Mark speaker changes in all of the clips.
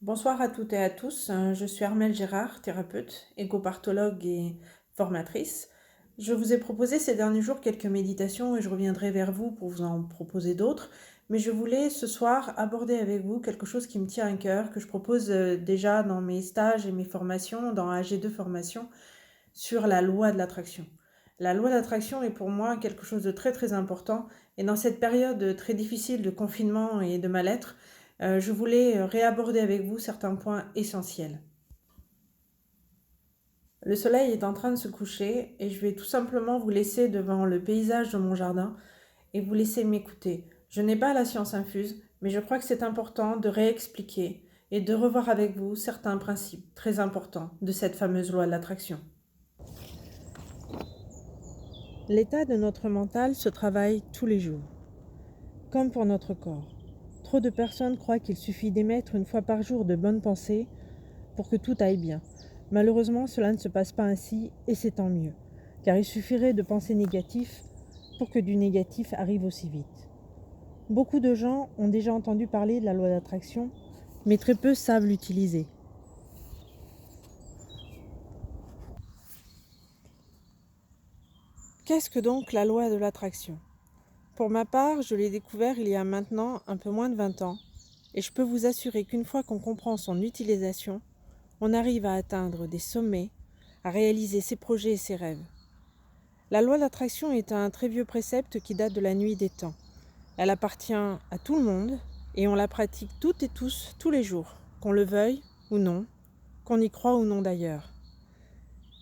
Speaker 1: Bonsoir à toutes et à tous. Je suis Armelle Gérard, thérapeute, écopartologue et formatrice. Je vous ai proposé ces derniers jours quelques méditations et je reviendrai vers vous pour vous en proposer d'autres. Mais je voulais ce soir aborder avec vous quelque chose qui me tient à cœur, que je propose déjà dans mes stages et mes formations, dans AG2 Formation, sur la loi de l'attraction. La loi d'attraction est pour moi quelque chose de très très important et dans cette période très difficile de confinement et de mal-être, je voulais réaborder avec vous certains points essentiels. Le soleil est en train de se coucher et je vais tout simplement vous laisser devant le paysage de mon jardin et vous laisser m'écouter. Je n'ai pas la science infuse, mais je crois que c'est important de réexpliquer et de revoir avec vous certains principes très importants de cette fameuse loi de l'attraction. L'état de notre mental se travaille tous les jours, comme pour notre corps. Trop de personnes croient qu'il suffit d'émettre une fois par jour de bonnes pensées pour que tout aille bien. Malheureusement, cela ne se passe pas ainsi et c'est tant mieux, car il suffirait de penser négatif pour que du négatif arrive aussi vite. Beaucoup de gens ont déjà entendu parler de la loi d'attraction, mais très peu savent l'utiliser. Qu'est-ce que donc la loi de l'attraction ? Pour ma part, je l'ai découvert il y a maintenant un peu moins de 20 ans, et je peux vous assurer qu'une fois qu'on comprend son utilisation, on arrive à atteindre des sommets, à réaliser ses projets et ses rêves. La loi d'attraction est un très vieux précepte qui date de la nuit des temps. Elle appartient à tout le monde et on la pratique toutes et tous, tous les jours, qu'on le veuille ou non, qu'on y croit ou non d'ailleurs.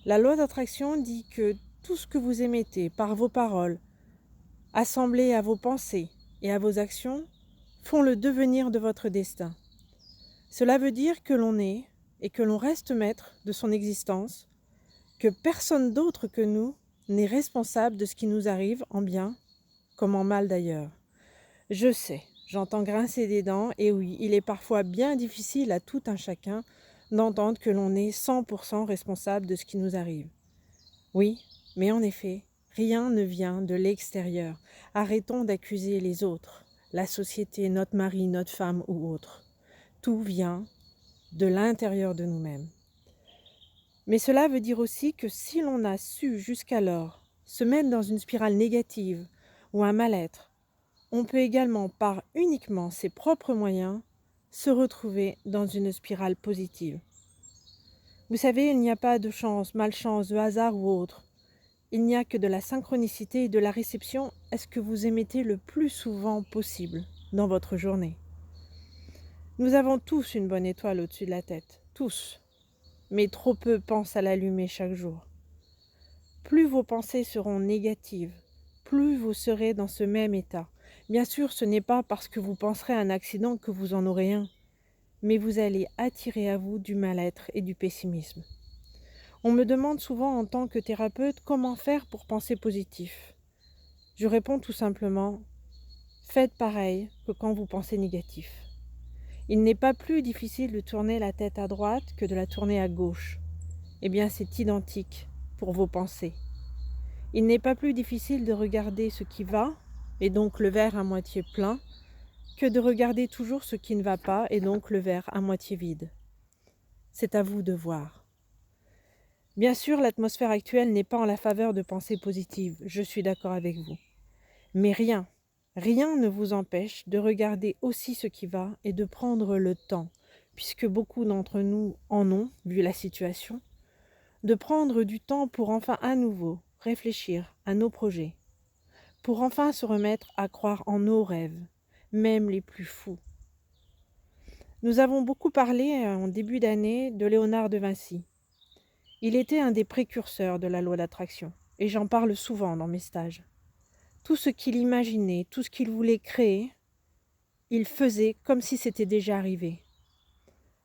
Speaker 1: La loi d'attraction dit que tout ce que vous émettez par vos paroles, assemblé à vos pensées et à vos actions, font le devenir de votre destin. Cela veut dire que l'on est et que l'on reste maître de son existence, que personne d'autre que nous n'est responsable de ce qui nous arrive en bien comme en mal d'ailleurs. Je sais, j'entends grincer des dents, et oui, il est parfois bien difficile à tout un chacun d'entendre que l'on est 100% responsable de ce qui nous arrive. Oui, mais en effet, rien ne vient de l'extérieur. Arrêtons d'accuser les autres, la société, notre mari, notre femme ou autre. Tout vient de l'intérieur de nous-mêmes. Mais cela veut dire aussi que si l'on a su jusqu'alors se mettre dans une spirale négative ou un mal-être, on peut également, par uniquement ses propres moyens, se retrouver dans une spirale positive. Vous savez, il n'y a pas de chance, malchance, de hasard ou autre. Il n'y a que de la synchronicité et de la réception à ce que vous émettez le plus souvent possible dans votre journée. Nous avons tous une bonne étoile au-dessus de la tête, tous, mais trop peu pensent à l'allumer chaque jour. Plus vos pensées seront négatives, plus vous serez dans ce même état. Bien sûr, ce n'est pas parce que vous penserez à un accident que vous en aurez un, mais vous allez attirer à vous du mal-être et du pessimisme. On me demande souvent en tant que thérapeute comment faire pour penser positif. Je réponds tout simplement, faites pareil que quand vous pensez négatif. Il n'est pas plus difficile de tourner la tête à droite que de la tourner à gauche. Eh bien, c'est identique pour vos pensées. Il n'est pas plus difficile de regarder ce qui va, et donc le verre à moitié plein, que de regarder toujours ce qui ne va pas, et donc le verre à moitié vide. C'est à vous de voir. Bien sûr, l'atmosphère actuelle n'est pas en la faveur de pensées positives, je suis d'accord avec vous. Mais rien ne vous empêche de regarder aussi ce qui va et de prendre le temps, puisque beaucoup d'entre nous en ont, vu la situation, de prendre du temps pour enfin à nouveau réfléchir à nos projets, pour enfin se remettre à croire en nos rêves, même les plus fous. Nous avons beaucoup parlé en début d'année de Léonard de Vinci. Il était un des précurseurs de la loi d'attraction, et j'en parle souvent dans mes stages. Tout ce qu'il imaginait, tout ce qu'il voulait créer, il faisait comme si c'était déjà arrivé.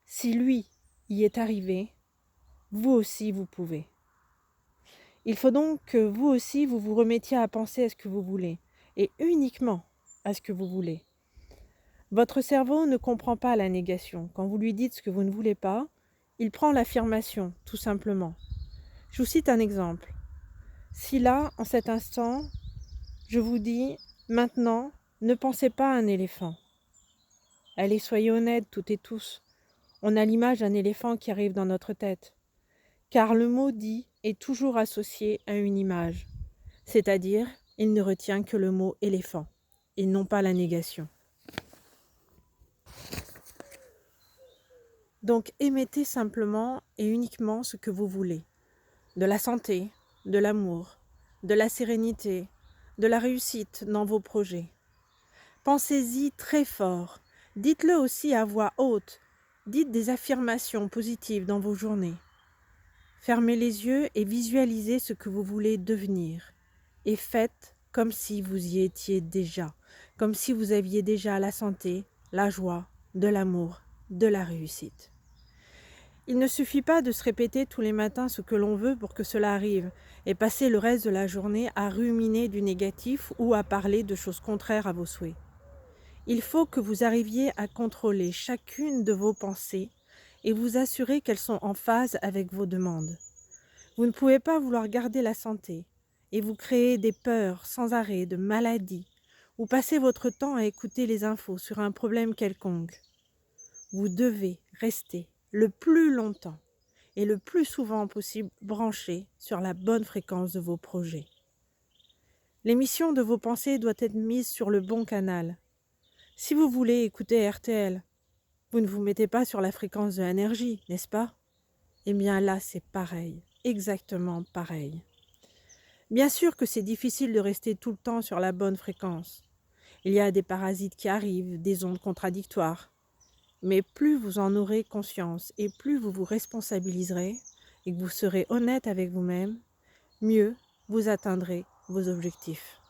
Speaker 1: Si lui y est arrivé, vous aussi vous pouvez. Il faut donc que vous aussi vous vous remettiez à penser à ce que vous voulez, et uniquement à ce que vous voulez. Votre cerveau ne comprend pas la négation. Quand vous lui dites ce que vous ne voulez pas, il prend l'affirmation, tout simplement. Je vous cite un exemple. Si là, en cet instant, je vous dis, maintenant, ne pensez pas à un éléphant. Allez, soyez honnêtes toutes et tous. On a l'image d'un éléphant qui arrive dans notre tête, car le mot dit est toujours associé à une image, c'est-à-dire il ne retient que le mot éléphant et non pas la négation. Donc émettez simplement et uniquement ce que vous voulez, de la santé, de l'amour, de la sérénité, de la réussite dans vos projets. Pensez-y très fort, dites-le aussi à voix haute, dites des affirmations positives dans vos journées. Fermez les yeux et visualisez ce que vous voulez devenir. Et faites comme si vous y étiez déjà, comme si vous aviez déjà la santé, la joie, de l'amour, de la réussite. Il ne suffit pas de se répéter tous les matins ce que l'on veut pour que cela arrive et passer le reste de la journée à ruminer du négatif ou à parler de choses contraires à vos souhaits. Il faut que vous arriviez à contrôler chacune de vos pensées et vous assurer qu'elles sont en phase avec vos demandes. Vous ne pouvez pas vouloir garder la santé et vous créer des peurs sans arrêt de maladies ou passer votre temps à écouter les infos sur un problème quelconque. Vous devez rester le plus longtemps et le plus souvent possible branché sur la bonne fréquence de vos projets. L'émission de vos pensées doit être mise sur le bon canal. Si vous voulez écouter RTL, vous ne vous mettez pas sur la fréquence de l'énergie, n'est-ce pas? Eh bien là, c'est pareil, exactement pareil. Bien sûr que c'est difficile de rester tout le temps sur la bonne fréquence. Il y a des parasites qui arrivent, des ondes contradictoires. Mais plus vous en aurez conscience et plus vous vous responsabiliserez et que vous serez honnête avec vous-même, mieux vous atteindrez vos objectifs.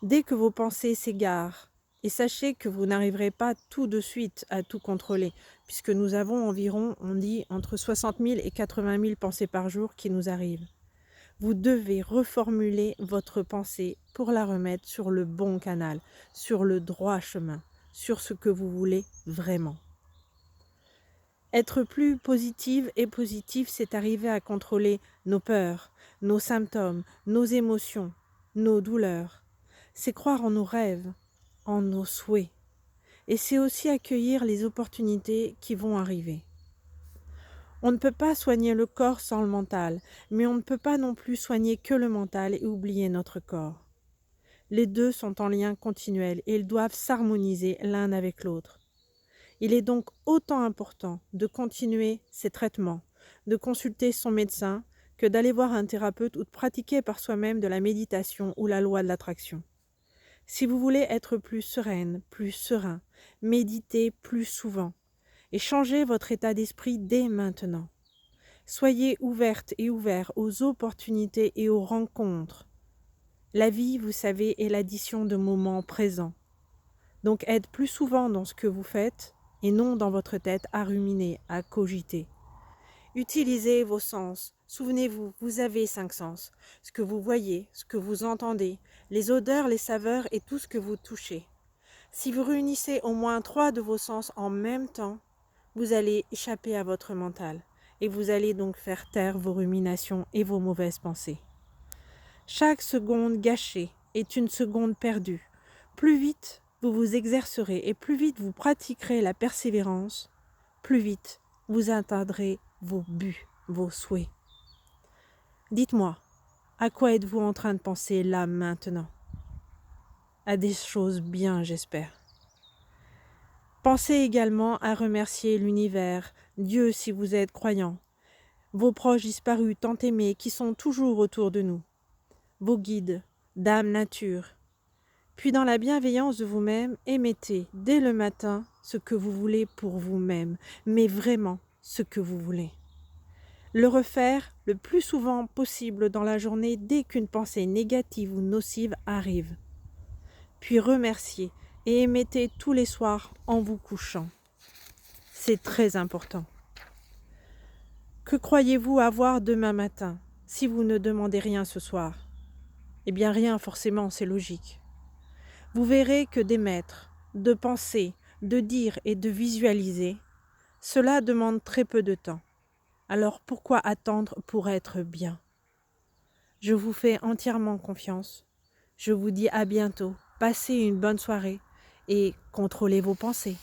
Speaker 1: Dès que vos pensées s'égarent, et sachez que vous n'arriverez pas tout de suite à tout contrôler, puisque nous avons environ, on dit, entre 60 000 et 80 000 pensées par jour qui nous arrivent. Vous devez reformuler votre pensée pour la remettre sur le bon canal, sur le droit chemin, sur ce que vous voulez vraiment. Être plus positive et positif, c'est arriver à contrôler nos peurs, nos symptômes, nos émotions, nos douleurs. C'est croire en nos rêves, en nos souhaits. Et c'est aussi accueillir les opportunités qui vont arriver. On ne peut pas soigner le corps sans le mental, mais on ne peut pas non plus soigner que le mental et oublier notre corps. Les deux sont en lien continuel et ils doivent s'harmoniser l'un avec l'autre. Il est donc autant important de continuer ces traitements, de consulter son médecin, que d'aller voir un thérapeute ou de pratiquer par soi-même de la méditation ou la loi de l'attraction. Si vous voulez être plus sereine, plus serein, méditez plus souvent et changez votre état d'esprit dès maintenant. Soyez ouverte et ouvert aux opportunités et aux rencontres. La vie, vous savez, est l'addition de moments présents. Donc être plus souvent dans ce que vous faites et non dans votre tête à ruminer, à cogiter. Utilisez vos sens. Souvenez-vous, vous avez 5 sens. Ce que vous voyez, ce que vous entendez, les odeurs, les saveurs et tout ce que vous touchez. Si vous réunissez au moins 3 de vos sens en même temps, vous allez échapper à votre mental et vous allez donc faire taire vos ruminations et vos mauvaises pensées. Chaque seconde gâchée est une seconde perdue. Plus vite vous vous exercerez et plus vite vous pratiquerez la persévérance, plus vite vous atteindrez vos buts, vos souhaits. Dites-moi, à quoi êtes-vous en train de penser là maintenant? À des choses bien, j'espère. Pensez également à remercier l'univers, Dieu si vous êtes croyant, vos proches disparus, tant aimés, qui sont toujours autour de nous, vos guides, Dame Nature. Puis dans la bienveillance de vous-même, émettez dès le matin ce que vous voulez pour vous-même, mais vraiment ce que vous voulez. Le refaire le plus souvent possible dans la journée dès qu'une pensée négative ou nocive arrive. Puis remerciez et émettez tous les soirs en vous couchant. C'est très important. Que croyez-vous avoir demain matin si vous ne demandez rien ce soir? Eh bien rien forcément, c'est logique. Vous verrez que d'émettre, de penser, de dire et de visualiser, cela demande très peu de temps. Alors pourquoi attendre pour être bien? Je vous fais entièrement confiance. Je vous dis à bientôt. Passez une bonne soirée et contrôlez vos pensées.